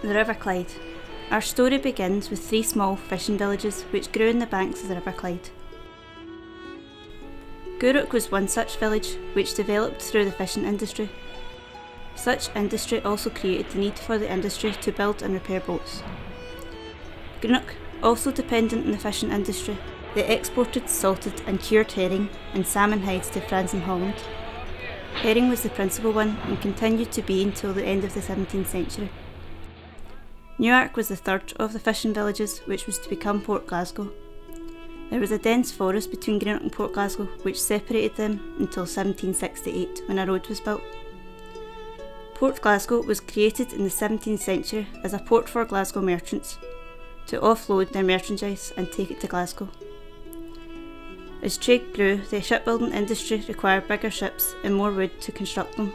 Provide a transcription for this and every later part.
The River Clyde. Our story begins with 3 small fishing villages which grew in the banks of the River Clyde. Gourock was one such village which developed through the fishing industry. Such industry also created the need for the industry to build and repair boats. Greenock, also dependent on the fishing industry, they exported salted and cured herring and salmon hides to France and Holland. Herring was the principal one and continued to be until the end of the 17th century. Newark was the third of the fishing villages which was to become Port Glasgow. There was a dense forest between Greenock and Port Glasgow which separated them until 1768 when a road was built. Port Glasgow was created in the 17th century as a port for Glasgow merchants to offload their merchandise and take it to Glasgow. As trade grew, the shipbuilding industry required bigger ships and more wood to construct them.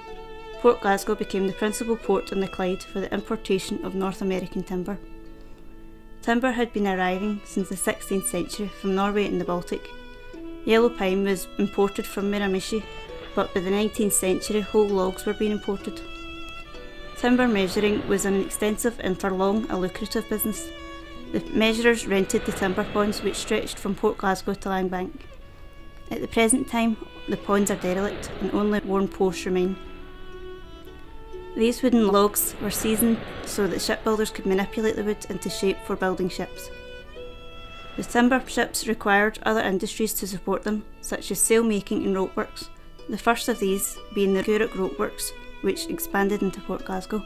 Port Glasgow became the principal port on the Clyde for the importation of North American timber. Timber had been arriving since the 16th century from Norway and the Baltic. Yellow pine was imported from Miramichi, but by the 19th century whole logs were being imported. Timber measuring was an extensive and for long a lucrative business. The measurers rented the timber ponds which stretched from Port Glasgow to Langbank. At the present time, the ponds are derelict and only worn posts remain. These wooden logs were seasoned so that shipbuilders could manipulate the wood into shape for building ships. The timber ships required other industries to support them, such as sail making and rope works, the first of these being the Gourock Rope Works, which expanded into Port Glasgow.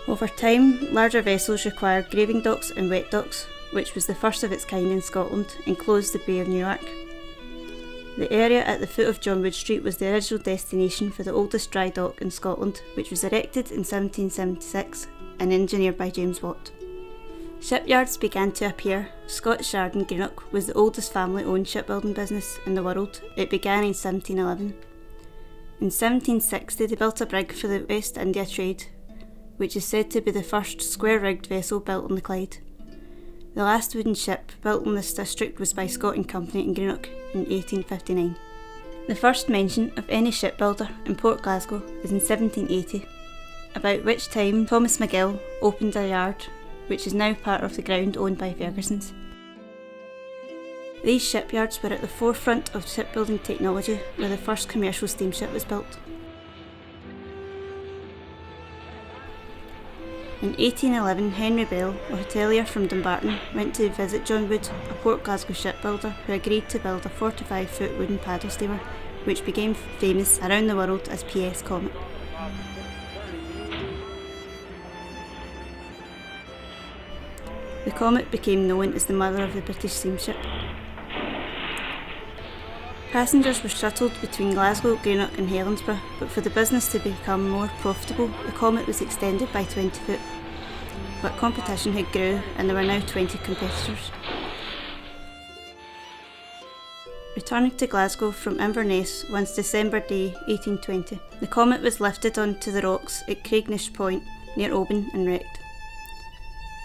Over time, larger vessels required graving docks and wet docks, which was the first of its kind in Scotland, and closed the Bay of Newark. The area at the foot of John Wood Street was the original destination for the oldest dry dock in Scotland, which was erected in 1776 and engineered by James Watt. Shipyards began to appear. Scottish Yard in Greenock was the oldest family-owned shipbuilding business in the world. It began in 1711. In 1760 they built a brig for the West India trade, which is said to be the first square-rigged vessel built on the Clyde. The last wooden ship built in this district was by Scott and Company in Greenock in 1859. The first mention of any shipbuilder in Port Glasgow is in 1780, about which time Thomas McGill opened a yard, which is now part of the ground owned by Ferguson's. These shipyards were at the forefront of shipbuilding technology, where the first commercial steamship was built. In 1811, Henry Bell, a hotelier from Dumbarton, went to visit John Wood, a Port Glasgow shipbuilder who agreed to build a 45-foot wooden paddle steamer, which became famous around the world as PS Comet. The Comet became known as the mother of the British steamship. Passengers were shuttled between Glasgow, Greenock and Helensburgh, but for the business to become more profitable, the Comet was extended by 20 foot. But competition had grew and there were now 20 competitors. Returning to Glasgow from Inverness one December day 1820, the Comet was lifted onto the rocks at Craignish Point near Oban and wrecked.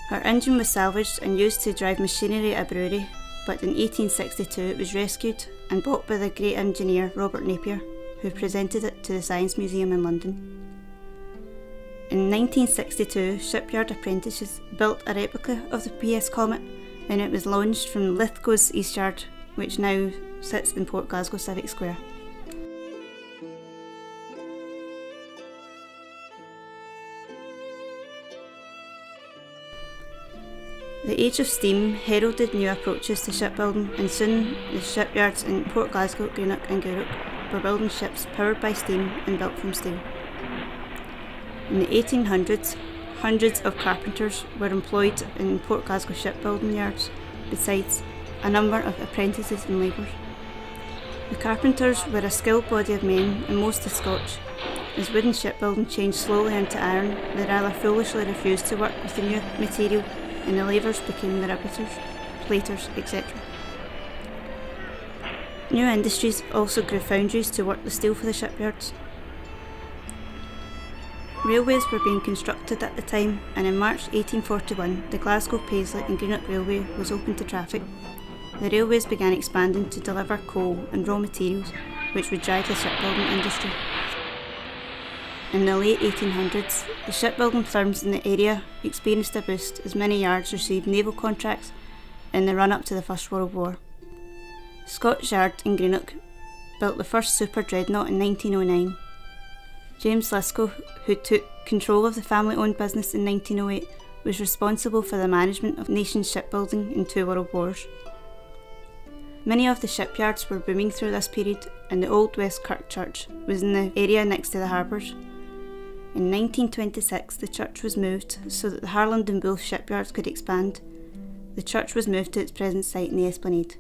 Her engine was salvaged and used to drive machinery at a brewery, but in 1862 it was rescued and bought by the great engineer Robert Napier, who presented it to the Science Museum in London. In 1962, shipyard apprentices built a replica of the PS Comet and it was launched from Lithgow's East Yard, which now sits in Port Glasgow Civic Square. The age of steam heralded new approaches to shipbuilding, and soon the shipyards in Port Glasgow, Greenock and Gourock were building ships powered by steam and built from steel. In the 1800s, hundreds of carpenters were employed in Port Glasgow shipbuilding yards, besides a number of apprentices and labourers. The carpenters were a skilled body of men, and mostly Scotch. As wooden shipbuilding changed slowly into iron, they rather foolishly refused to work with the new material, and the labourers became the riveters, platers, etc. New industries also grew foundries to work the steel for the shipyards. Railways were being constructed at the time, and in March 1841 the Glasgow, Paisley and Greenock Railway was open to traffic. The railways began expanding to deliver coal and raw materials, which would drive the shipbuilding industry. In the late 1800s, the shipbuilding firms in the area experienced a boost as many yards received naval contracts in the run-up to the First World War. Scott's Yard in Greenock built the first super dreadnought in 1909. James Lisco, who took control of the family-owned business in 1908, was responsible for the management of nation's shipbuilding in 2 world wars. Many of the shipyards were booming through this period, and the Old West Kirk Church was in the area next to the harbours. In 1926, the church was moved so that the Harland and Wolff shipyards could expand. The church was moved to its present site in the Esplanade.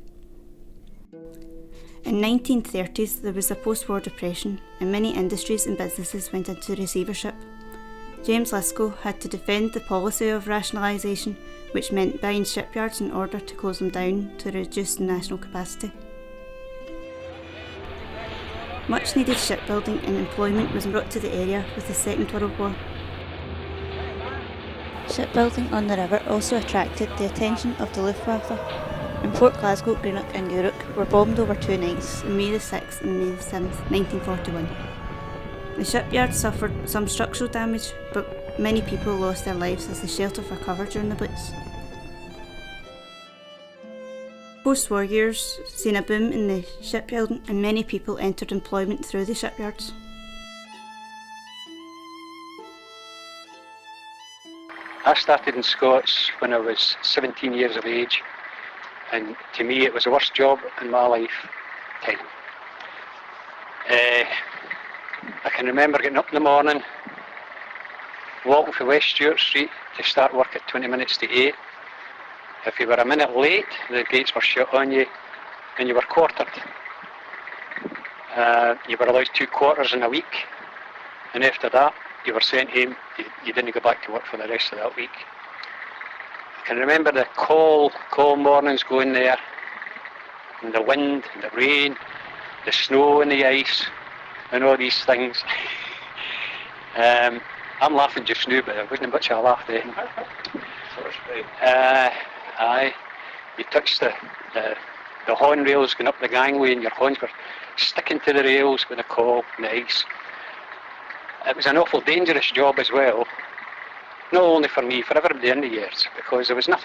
In the 1930s, there was a post-war depression, and many industries and businesses went into receivership. James Lisco had to defend the policy of rationalisation, which meant buying shipyards in order to close them down to reduce the national capacity. Much needed shipbuilding and employment was brought to the area with the Second World War. Shipbuilding on the river also attracted the attention of the Luftwaffe, and Port Glasgow, Greenock and Gourock were bombed over 2 nights on May the 6th and May the 7th, 1941. The shipyard suffered some structural damage, but many people lost their lives as the shelter for cover during the Blitz. Post-war years seen a boom in the shipbuilding, and many people entered employment through the shipyards. I started in Scots when I was 17 years of age, and to me it was the worst job in my lifetime. I can remember getting up in the morning, walking from West Stewart Street to start work at 20 minutes to 8. If you were a minute late, the gates were shut on you and you were quartered. You were allowed 2 quarters in a week, and after that you were sent home. You didn't go back to work for the rest of that week. I can remember the cold mornings going there, and the wind, and the rain, the snow and the ice, and all these things. I'm laughing just now, but it wasn't much of a laugh then. Aye, you touched the horn rails going up the gangway, and your horns were sticking to the rails with the cold and the ice. It was an awful dangerous job as well, not only for me, for everybody in the years, because there was no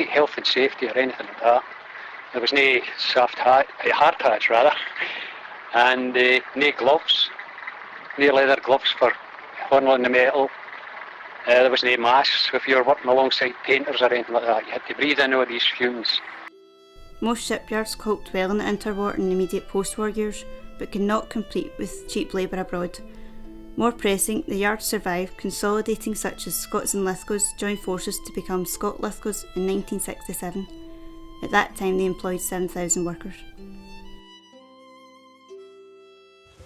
health and safety or anything like that. There was no hard hats rather, and no gloves, no leather gloves for handling the metal. There was no masks if you were working alongside painters or anything like that. You had to breathe in all these fumes. Most shipyards coped well in the interwar and immediate post-war years, but could not compete with cheap labour abroad. More pressing, the yards survived, consolidating such as Scots and Liscos joined forces to become Scott Liscos in 1967. At that time they employed 7,000 workers.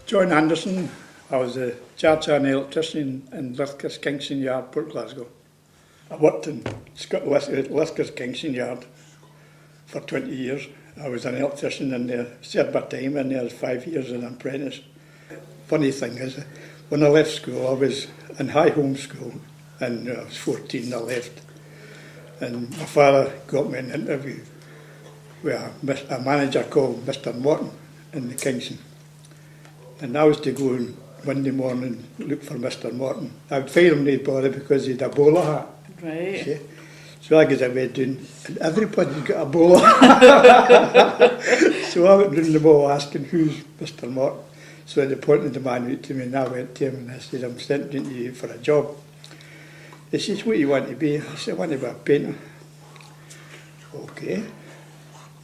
John Anderson. I was a charge hand electrician in Liscos Kingston Yard, Port Glasgow. I worked in Liscos Kingston Yard for 20 years. I was an electrician in there, served my time in there as 5 years as an apprentice. Funny thing is, when I left school, I was in high home school, and I was 14 I left. And my father got me an interview with a manager called Mr. Morton in the Kingston. And I was to go and Monday morning look for Mr. Morton. I would find him no bother because he had a bowler hat. Right. See? So I got away doing, and everybody's got a bowler hat. So I went round the ball asking who's Mr. Morton. So they pointed the man out to me, and I went to him and I said, I'm sent into you for a job. He says, what do you want to be? I said, I want to be a painter. Okay.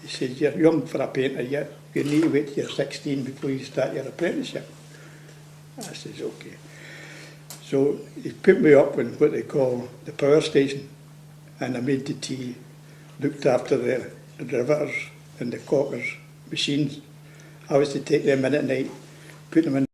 He says, you're young for a painter yet. You need to wait till you're 16 before you start your apprenticeship. I says, okay. So he put me up in what they call the power station, and I made the tea, looked after the riveters and the caulkers machines. I was to take them in at night, put them in